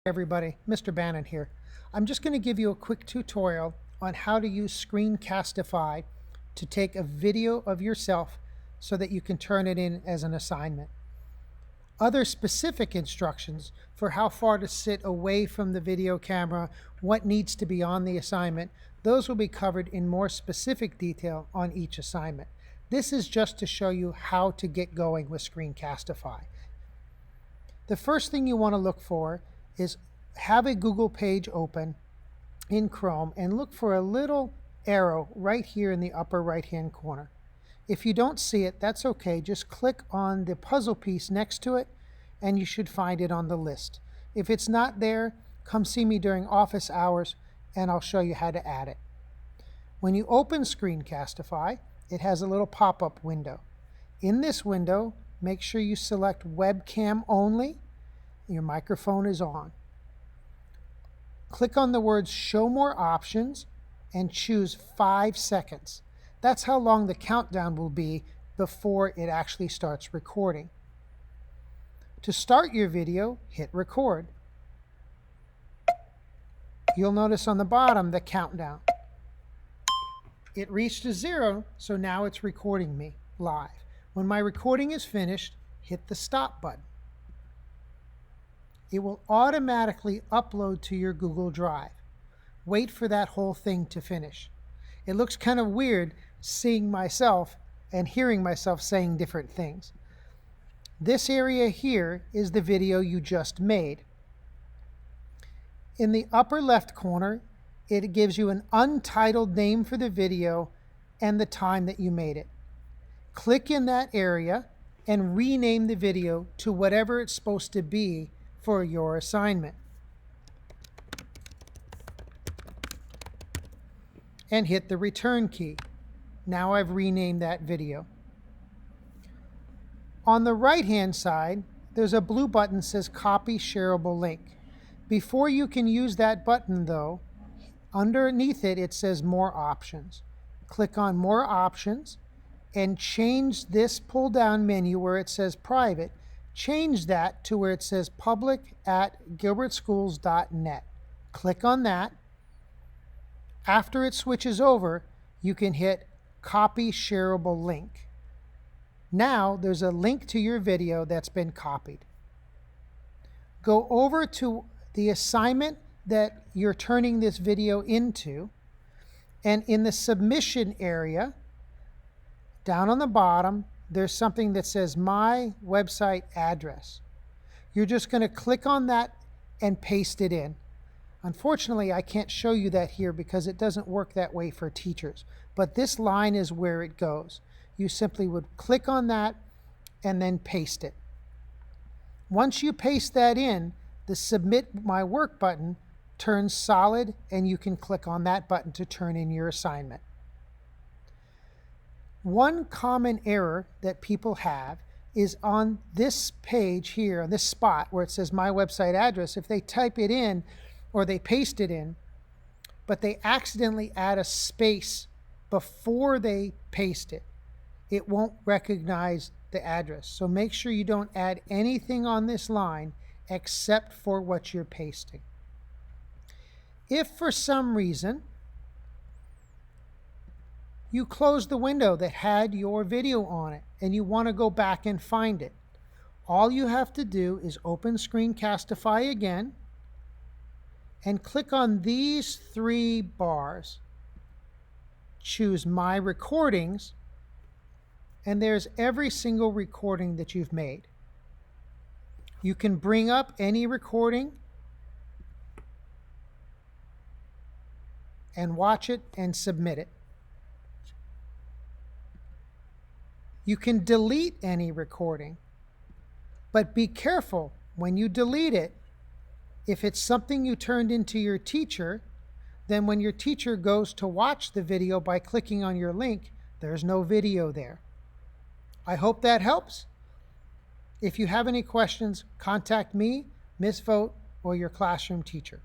Everybody, Mr. Bannon here. I'm just going to give you a quick tutorial on how to use ScreenCastify to take a video of yourself so that you can turn it in as an assignment. Other specific instructions for how far to sit away from the video camera, what needs to be on the assignment, those will be covered in more specific detail on each assignment. This is just to show you how to get going with ScreenCastify. The first thing you want to look for is have a Google page open in Chrome and look for a little arrow right here in the upper right hand corner. If you don't see it, that's okay. Just click on the puzzle piece next to it and you should find it on the list. If it's not there, come see me during office hours and I'll show you how to add it. When you open ScreenCastify, it has a little pop-up window. In this window, make sure you select webcam only. Your microphone is on. Click on the words Show More Options and choose 5 seconds. That's how long the countdown will be before it actually starts recording. To start your video, hit record. You'll notice on the bottom the countdown. It reached a 0, so now it's recording me live. When my recording is finished, hit the stop button. It will automatically upload to your Google Drive. Wait for that whole thing to finish. It looks kind of weird seeing myself and hearing myself saying different things. This area here is the video you just made. In the upper left corner, it gives you an untitled name for the video and the time that you made it. Click in that area and rename the video to whatever it's supposed to be for your assignment. And hit the return key. Now I've renamed that video. On the right hand side, there's a blue button that says Copy Shareable Link. Before you can use that button though, underneath it, it says More Options. Click on More Options and change this pull down menu where it says Private. Change that to where it says public@gilbertschools.net. Click on that. After it switches over, you can hit Copy Shareable Link. Now there's a link to your video that's been copied. Go over to the assignment that you're turning this video into, and in the submission area, down on the bottom, there's something that says My Website Address. You're just going to click on that and paste it in. Unfortunately, I can't show you that here because it doesn't work that way for teachers, but this line is where it goes. You simply would click on that and then paste it. Once you paste that in, the Submit My Work button turns solid and you can click on that button to turn in your assignment. One common error that people have is on this page here, on this spot where it says My Website Address, if they type it in or they paste it in, but they accidentally add a space before they paste it, it won't recognize the address. So make sure you don't add anything on this line except for what you're pasting. If for some reason you close the window that had your video on it and you want to go back and find it, all you have to do is open ScreenCastify again and click on these 3 bars. Choose My Recordings, and there's every single recording that you've made. You can bring up any recording and watch it and submit it. You can delete any recording, but be careful when you delete it. If it's something you turned into your teacher, then when your teacher goes to watch the video by clicking on your link, there's no video there. I hope that helps. If you have any questions, contact me, Ms. Vogt, or your classroom teacher.